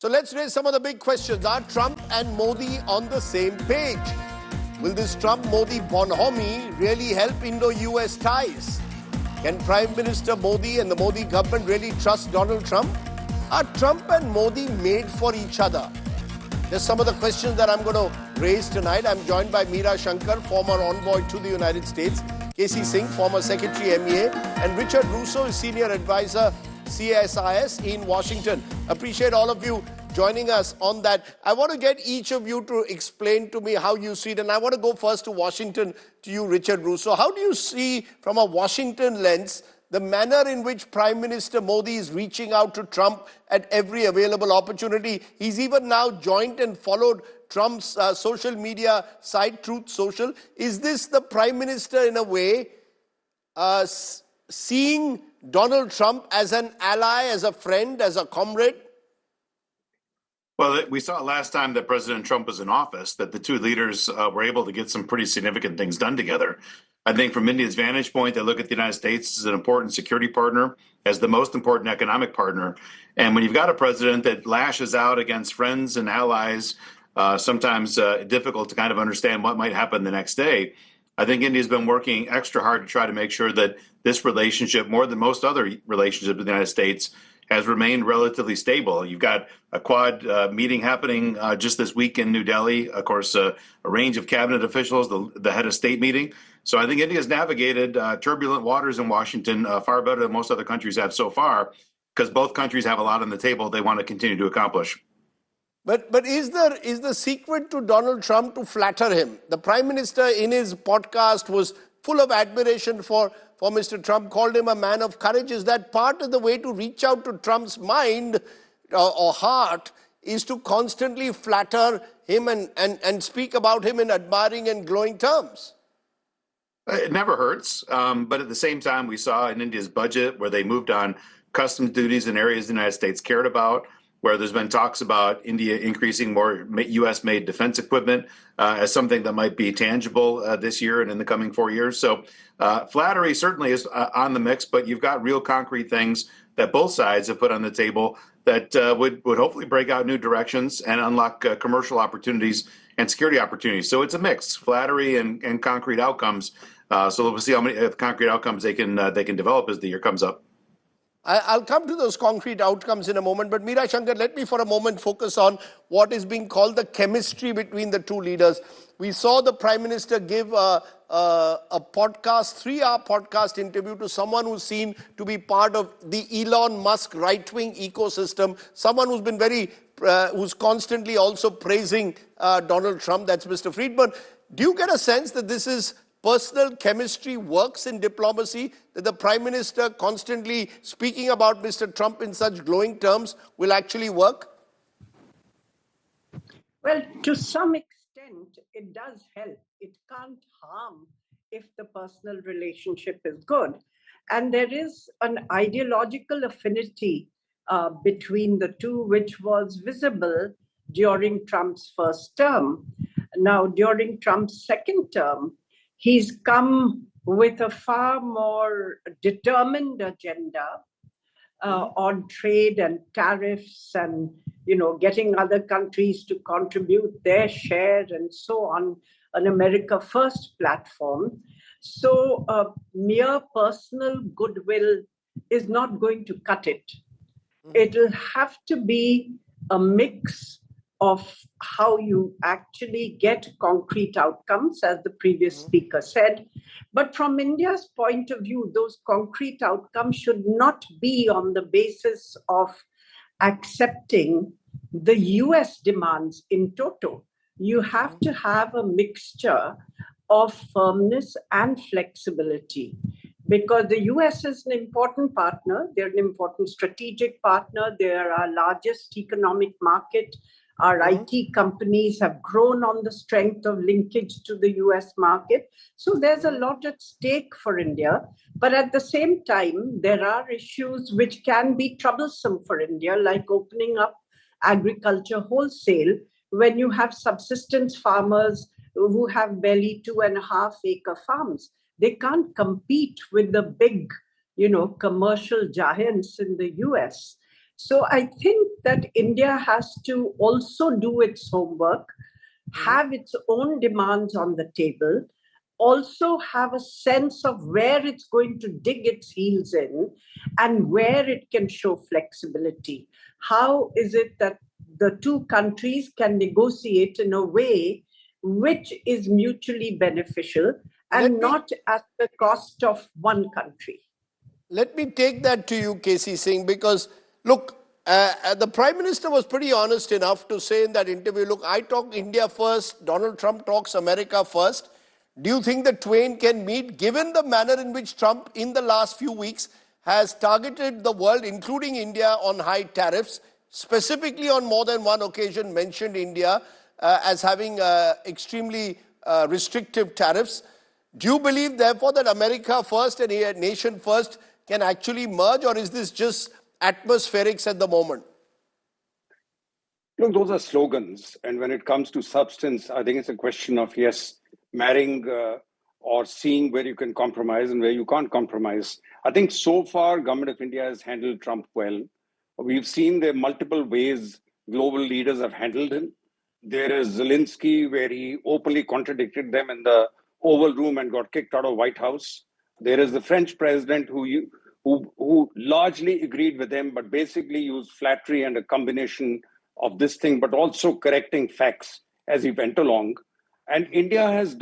So let's raise some of the big questions. Are Trump and Modi on the same page? Will this Trump-Modi Bonhomie really help Indo-US ties? Can Prime Minister Modi and the Modi government really trust Donald Trump? Are Trump and Modi made for each other? There's some of the questions that I'm going to raise tonight. I'm joined by Meera Shankar, former envoy to the United States, K.C. Singh, former Secretary MEA, and Richard Russo, Senior Advisor, CSIS in Washington. Appreciate all of you joining us on that. I want to get each of you to explain to me how you see it. And I want to go first to Washington, to you, Richard Russo. How do you see, from a Washington lens, the manner in which Prime Minister Modi is reaching out to Trump at every available opportunity? He's even now joined and followed Trump's social media site, Truth Social. Is this the Prime Minister, in a way, seeing Donald Trump as an ally, as a friend, as a comrade? Well, we saw last time that President Trump was in office that the two leaders were able to get some pretty significant things done together. I think from India's vantage point, they look at the United States as an important security partner, as the most important economic partner. And when you've got a president that lashes out against friends and allies, sometimes difficult to kind of understand what might happen the next day, I think India's been working extra hard to try to make sure that this relationship, more than most other relationships with the United States, has remained relatively stable. You've got a Quad meeting happening just this week in New Delhi. Of course, a range of cabinet officials, the head of state meeting. So I think India's navigated turbulent waters in Washington far better than most other countries have so far, because both countries have a lot on the table they want to continue to accomplish. But is the secret to Donald Trump to flatter him? The Prime Minister in his podcast was full of admiration for Mr. Trump, called him a man of courage. Is that part of the way to reach out to Trump's mind or heart, is to constantly flatter him and speak about him in admiring and glowing terms? It never hurts. But at the same time, we saw in India's budget where they moved on customs duties in areas the United States cared about, where there's been talks about India increasing more U.S.-made defense equipment as something that might be tangible this year and in the coming 4 years. So flattery certainly is on the mix, but you've got real concrete things that both sides have put on the table that would hopefully break out new directions and unlock commercial opportunities and security opportunities. So it's a mix, flattery and concrete outcomes. So we'll see how many concrete outcomes they can develop as the year comes up. I'll come to those concrete outcomes in a moment, but Meera Shankar, let me for a moment focus on what is being called the chemistry between the two leaders. We saw the Prime Minister give a podcast, 3-hour podcast interview to someone who's seen to be part of the Elon Musk right-wing ecosystem, someone who's been who's constantly also praising Donald Trump, that's Mr. Friedman. Do you get a sense that this is personal chemistry works in diplomacy, that the Prime Minister constantly speaking about Mr. Trump in such glowing terms will actually work? Well, to some extent, it does help. It can't harm if the personal relationship is good. And there is an ideological affinity between the two, which was visible during Trump's first term. Now, during Trump's second term, he's come with a far more determined agenda on trade and tariffs and, getting other countries to contribute their share and so on, an America First platform. So mere personal goodwill is not going to cut it. It'll have to be a mix of how you actually get concrete outcomes, as the previous speaker said. But from India's point of view, those concrete outcomes should not be on the basis of accepting the US demands in toto. You have to have a mixture of firmness and flexibility, because the US is an important partner. They're an important strategic partner. They're our largest economic market. Our IT companies have grown on the strength of linkage to the US market. So there's a lot at stake for India. But at the same time, there are issues which can be troublesome for India, like opening up agriculture wholesale when you have subsistence farmers who have barely 2.5-acre farms. They can't compete with the big, commercial giants in the US. So I think that India has to also do its homework, have its own demands on the table, also have a sense of where it's going to dig its heels in and where it can show flexibility. How is it that the two countries can negotiate in a way which is mutually beneficial and not at the cost of one country? Let me take that to you, Casey Singh, because look, the Prime Minister was pretty honest enough to say in that interview, look, I talk India first, Donald Trump talks America first. Do you think the twain can meet, given the manner in which Trump, in the last few weeks, has targeted the world, including India, on high tariffs, specifically on more than one occasion mentioned India as having extremely restrictive tariffs? Do you believe, therefore, that America first and a nation first can actually merge, or is this just atmospherics at the moment? Look, those are slogans. And when it comes to substance, I think it's a question of, yes, marrying or seeing where you can compromise and where you can't compromise. I think so far, Government of India has handled Trump well. We've seen the multiple ways global leaders have handled him. There is Zelensky, where he openly contradicted them in the Oval Room and got kicked out of White House. There is the French president who largely agreed with him, but basically used flattery and a combination of this thing, but also correcting facts as he went along. And India has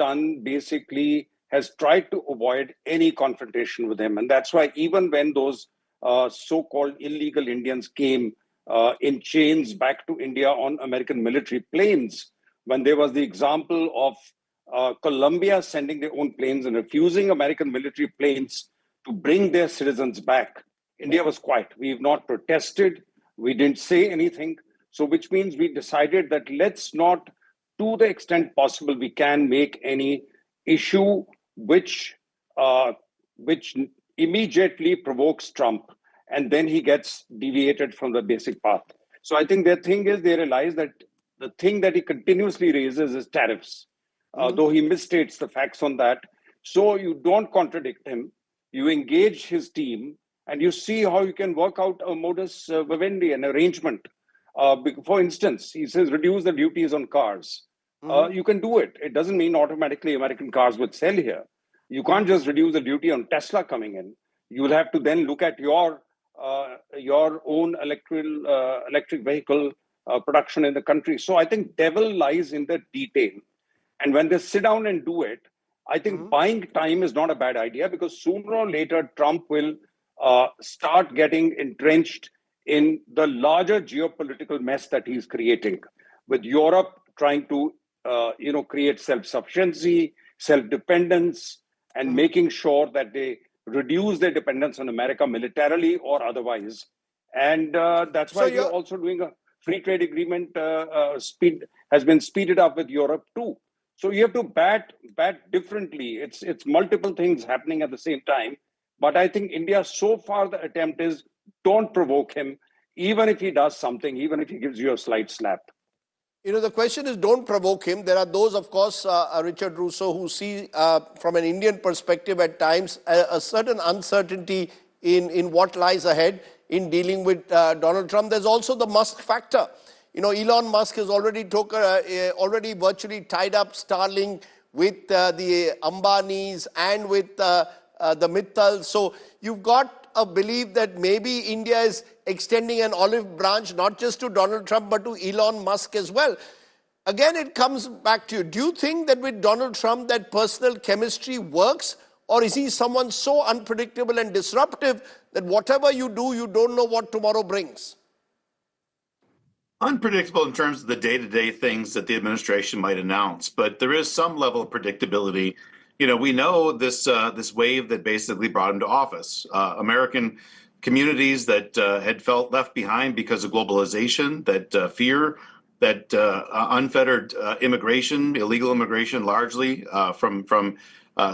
tried to avoid any confrontation with him. And that's why even when those so-called illegal Indians came in chains back to India on American military planes, when there was the example of Colombia sending their own planes and refusing American military planes to bring their citizens back, India was quiet. We've not protested. We didn't say anything. So which means we decided that let's not, to the extent possible, we can make any issue which immediately provokes Trump, and then he gets deviated from the basic path. So I think their thing is they realize that the thing that he continuously raises is tariffs, though he misstates the facts on that. So you don't contradict him. You engage his team, and you see how you can work out a modus vivendi, an arrangement. For instance, he says reduce the duties on cars. You can do it. It doesn't mean automatically American cars would sell here. You can't just reduce the duty on Tesla coming in. You will have to then look at your own electric vehicle production in the country. So I think devil lies in the detail. And when they sit down and do it, I think buying time is not a bad idea, because sooner or later Trump will start getting entrenched in the larger geopolitical mess that he's creating, with Europe trying to create self-sufficiency, self-dependence, and making sure that they reduce their dependence on America militarily or otherwise. And that's why we're also doing a free trade agreement has been speeded up with Europe too. So you have to bat differently. It's multiple things happening at the same time. But I think India, so far, the attempt is don't provoke him, even if he does something, even if he gives you a slight slap. You know, the question is don't provoke him. There are those, of course, Richard Russo, who see from an Indian perspective at times a certain uncertainty in what lies ahead in dealing with Donald Trump. There's also the Musk factor. You know, Elon Musk has already virtually tied up Starlink with the Ambanis and with the Mittals. So you've got a belief that maybe India is extending an olive branch, not just to Donald Trump, but to Elon Musk as well. Again, it comes back to you. Do you think that with Donald Trump that personal chemistry works? Or is he someone so unpredictable and disruptive that whatever you do, you don't know what tomorrow brings? Unpredictable in terms of the day-to-day things that the administration might announce, but there is some level of predictability. You know, we know this wave that basically brought him to office. American communities that had felt left behind because of globalization, that fear, that unfettered immigration, illegal immigration, largely from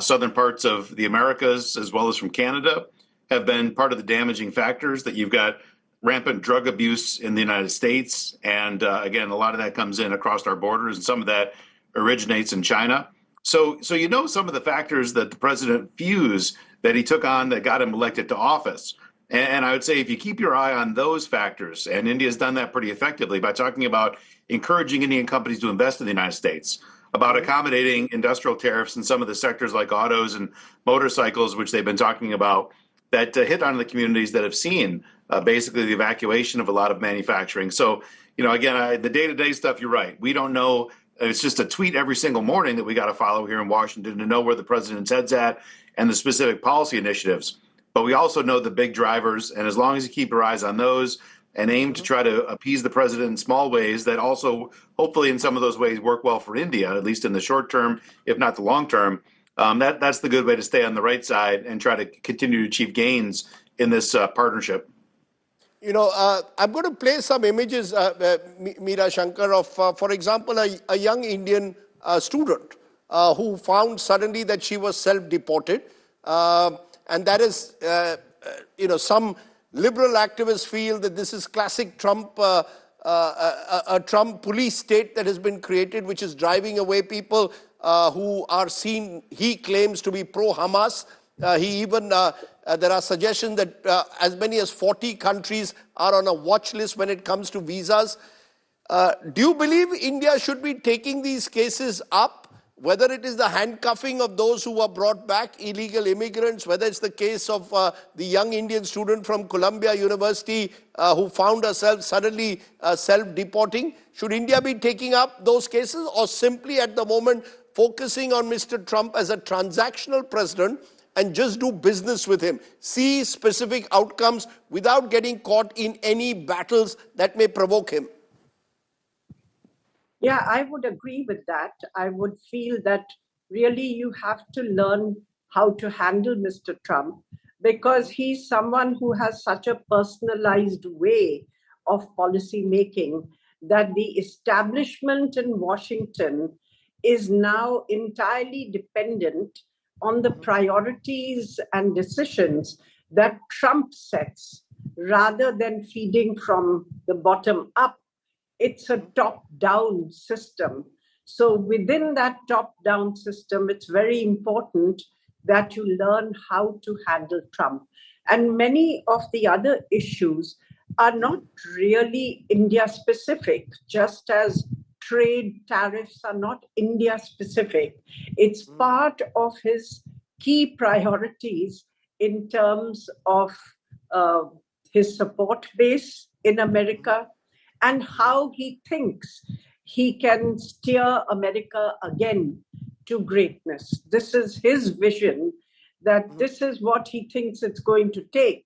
southern parts of the Americas as well as from Canada, have been part of the damaging factors. That you've got rampant drug abuse in the United States. And again, a lot of that comes in across our borders, and some of that originates in China. So you know some of the factors that the president views that he took on that got him elected to office. And I would say if you keep your eye on those factors, and India's done that pretty effectively by talking about encouraging Indian companies to invest in the United States, about accommodating industrial tariffs in some of the sectors like autos and motorcycles, which they've been talking about, that hit on the communities that have seen basically the evacuation of a lot of manufacturing. So, again, the day-to-day stuff, you're right. We don't know. It's just a tweet every single morning that we got to follow here in Washington to know where the president's head's at and the specific policy initiatives. But we also know the big drivers, and as long as you keep your eyes on those and aim to try to appease the president in small ways that also, hopefully in some of those ways, work well for India, at least in the short term, if not the long term, that's the good way to stay on the right side and try to continue to achieve gains in this partnership. I'm going to play some images, Meera Shankar, of, for example, a young Indian student who found suddenly that she was self-deported. And that is, some liberal activists feel that this is classic Trump, a Trump police state that has been created, which is driving away people who are seen, he claims, to be pro-Hamas. There are suggestions that as many as 40 countries are on a watch list when it comes to visas. Do you believe India should be taking these cases up? Whether it is the handcuffing of those who were brought back, illegal immigrants, whether it's the case of the young Indian student from Columbia University who found herself suddenly self-deporting, should India be taking up those cases or simply at the moment focusing on Mr. Trump as a transactional president and just do business with him, see specific outcomes without getting caught in any battles that may provoke him? Yeah, I would agree with that. I would feel that really you have to learn how to handle Mr. Trump because he's someone who has such a personalized way of policy making that the establishment in Washington is now entirely dependent on the priorities and decisions that Trump sets rather than feeding from the bottom up. It's a top-down system. So within that top-down system, it's very important that you learn how to handle Trump. And many of the other issues are not really India-specific, just as trade tariffs are not India-specific. It's part of his key priorities in terms of his support base in America, and how he thinks he can steer America again to greatness. This is his vision, that this is what he thinks it's going to take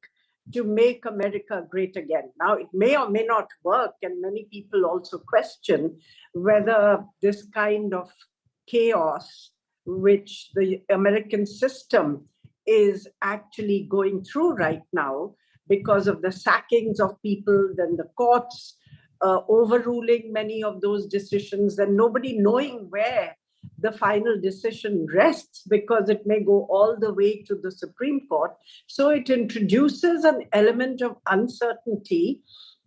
to make America great again. Now, it may or may not work, and many people also question whether this kind of chaos which the American system is actually going through right now because of the sackings of people, then the courts overruling many of those decisions and nobody knowing where the final decision rests because it may go all the way to the Supreme Court. So it introduces an element of uncertainty,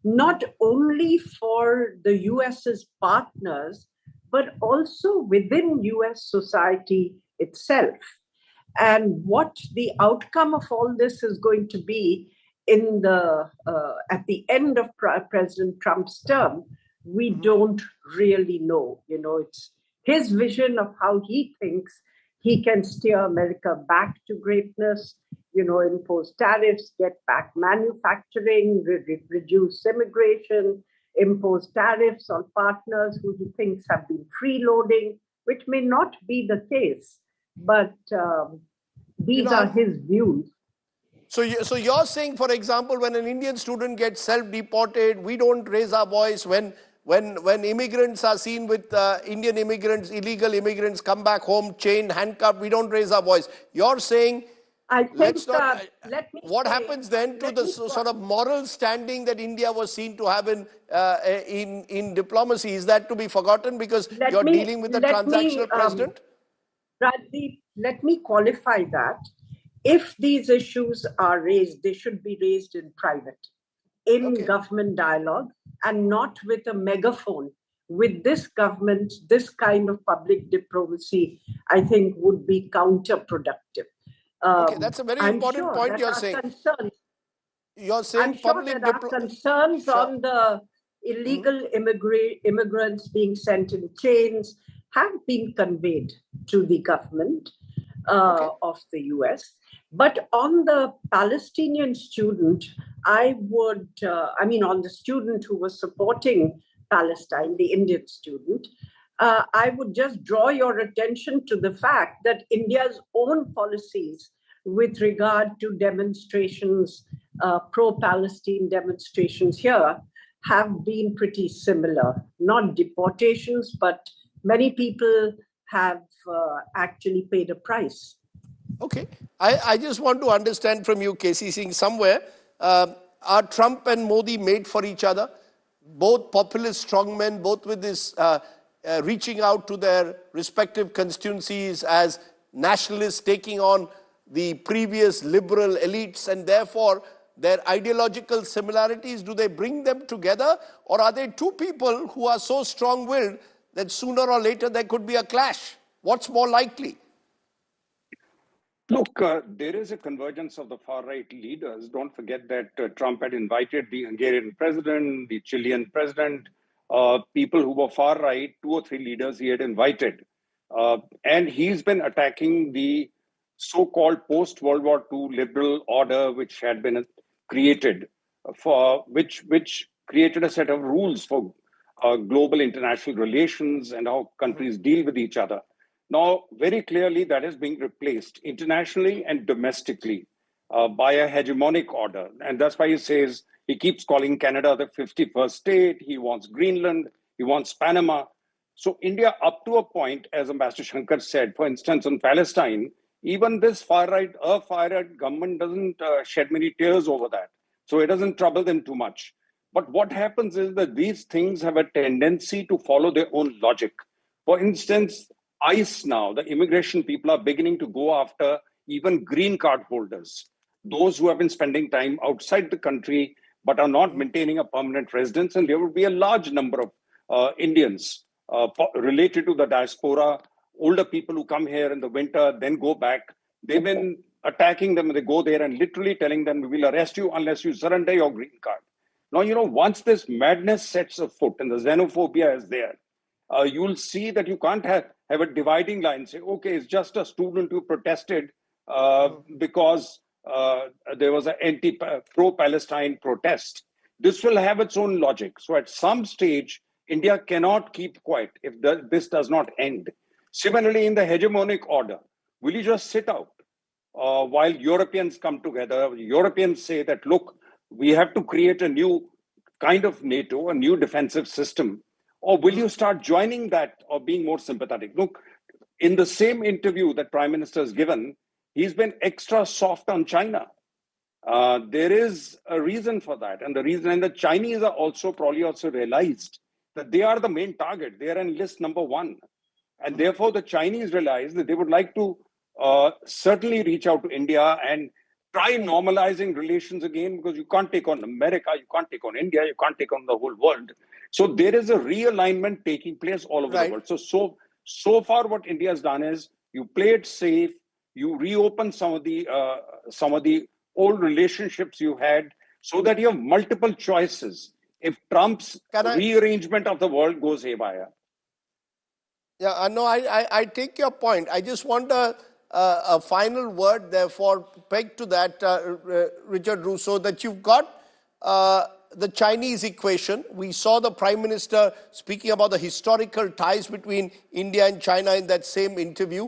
not only for the US's partners, but also within US society itself. And what the outcome of all this is going to be in the at the end of President Trump's term, we don't really know. It's his vision of how he thinks he can steer America back to greatness, impose tariffs, get back manufacturing, reduce immigration, impose tariffs on partners who he thinks have been freeloading, which may not be the case, but these are his views. So you're saying, for example, when an Indian student gets self-deported, we don't raise our voice. When immigrants are seen with Indian immigrants, illegal immigrants come back home, chained, handcuffed, we don't raise our voice. You're saying, what happens then to the sort of moral standing that India was seen to have in diplomacy? Is that to be forgotten because you're dealing with a transactional president? Rajdeep, let me qualify that. If these issues are raised, they should be raised in private, in government dialogue, and not with a megaphone. With this government, this kind of public diplomacy, I think, would be counterproductive. That's a very important point you're saying. You're saying I'm sure public there are concerns on the illegal immigrants being sent in chains have been conveyed to the government of the US. But on the Palestinian student, on the student who was supporting Palestine, the Indian student, I would just draw your attention to the fact that India's own policies with regard to demonstrations, pro-Palestine demonstrations here, have been pretty similar. Not deportations, but many people have actually paid a price. Okay. I just want to understand from you, Casey Singh, somewhere, are Trump and Modi made for each other? Both populist strongmen, both with this reaching out to their respective constituencies as nationalists taking on the previous liberal elites, and therefore their ideological similarities, do they bring them together? Or are they two people who are so strong-willed that sooner or later there could be a clash? What's more likely? Look, there is a convergence of the far-right leaders. Don't forget that Trump had invited the Hungarian president, the Chilean president, people who were far-right, 2 or 3 leaders he had invited. And he's been attacking the so-called post-World War II liberal order, which had been created, which created a set of rules for global international relations and how countries deal with each other. Now, very clearly, that is being replaced internationally and domestically by a hegemonic order. And that's why he keeps calling Canada the 51st state. He wants Greenland. He wants Panama. So India, up to a point, as Ambassador Shankar said, for instance, on Palestine, even this far-right government doesn't shed many tears over that. So it doesn't trouble them too much. But what happens is that these things have a tendency to follow their own logic. For instance, ICE now, the immigration people are beginning to go after even green card holders, those who have been spending time outside the country but are not maintaining a permanent residence. And there will be a large number of Indians related to the diaspora, older people who come here in the winter, then go back. They've been attacking them. They go there and literally telling them, we will arrest you unless you surrender your green card. Now, once this madness sets afoot and the xenophobia is there, you'll see that you can't have a dividing line, say, okay, it's just a student who protested because there was an pro-Palestine protest. This will have its own logic. So at some stage, India cannot keep quiet if this does not end. Similarly, in the hegemonic order, will you just sit out while Europeans come together? Europeans say that, look, we have to create a new kind of NATO, a new defensive system. Or will you start joining that or being more sympathetic? Look, in the same interview that Prime Minister has given, he's been extra soft on China. There is a reason for that. And the Chinese are probably also realized that they are the main target. They are in list number 1. And therefore, the Chinese realize that they would like to certainly reach out to India and try normalizing relations again, because you can't take on America, you can't take on India, you can't take on the whole world. So there is a realignment taking place all over the world. So far, what India has done is you play it safe, you reopen some of the old relationships you had, so that you have multiple choices if Trump's rearrangement of the world goes haywire. Yeah, no, I take your point. I just want a final word, therefore, pegged to that, Richard Russo, that you've got the Chinese equation. We saw the Prime Minister speaking about the historical ties between India and China in that same interview.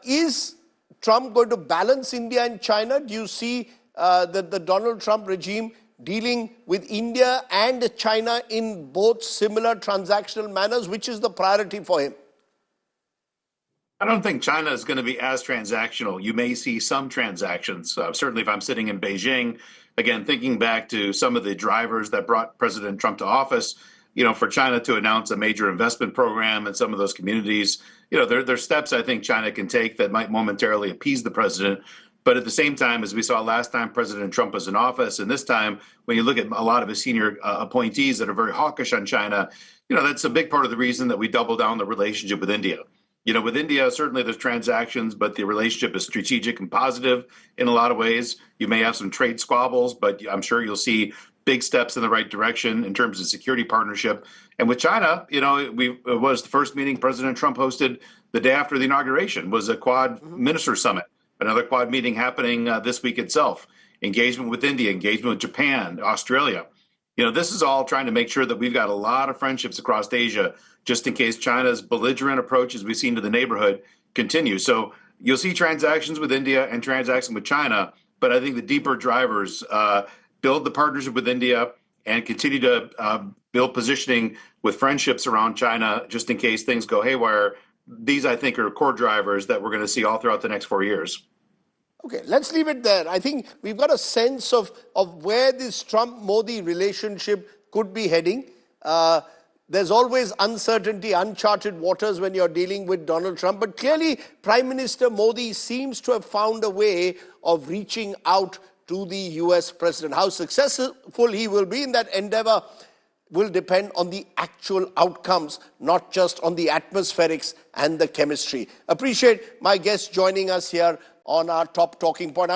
Is Trump going to balance India and China? Do you see the Donald Trump regime dealing with India and China in both similar transactional manners? Which is the priority for him? I don't think China is going to be as transactional. You may see some transactions. Certainly, if I'm sitting in Beijing, again, thinking back to some of the drivers that brought President Trump to office, for China to announce a major investment program in some of those communities, there are steps I think China can take that might momentarily appease the president. But at the same time, as we saw last time President Trump was in office, and this time, when you look at a lot of his senior appointees that are very hawkish on China, that's a big part of the reason that we double down the relationship with India. With India, certainly there's transactions, but the relationship is strategic and positive in a lot of ways. You may have some trade squabbles, but I'm sure you'll see big steps in the right direction in terms of security partnership. And with China, it was the first meeting President Trump hosted the day after the inauguration, was a Quad Minister Summit, another Quad meeting happening this week itself. Engagement with India, engagement with Japan, Australia. This is all trying to make sure that we've got a lot of friendships across Asia, just in case China's belligerent approach, as we've seen to the neighborhood, continues. So you'll see transactions with India and transactions with China, but I think the deeper drivers build the partnership with India and continue to build positioning with friendships around China, just in case things go haywire. These, I think, are core drivers that we're going to see all throughout the next 4 years. Okay, let's leave it there. I think we've got a sense of where this Trump-Modi relationship could be heading. There's always uncertainty, uncharted waters when you're dealing with Donald Trump. But clearly, Prime Minister Modi seems to have found a way of reaching out to the US president. How successful he will be in that endeavor will depend on the actual outcomes, not just on the atmospherics and the chemistry. Appreciate my guests joining us here on our top talking point.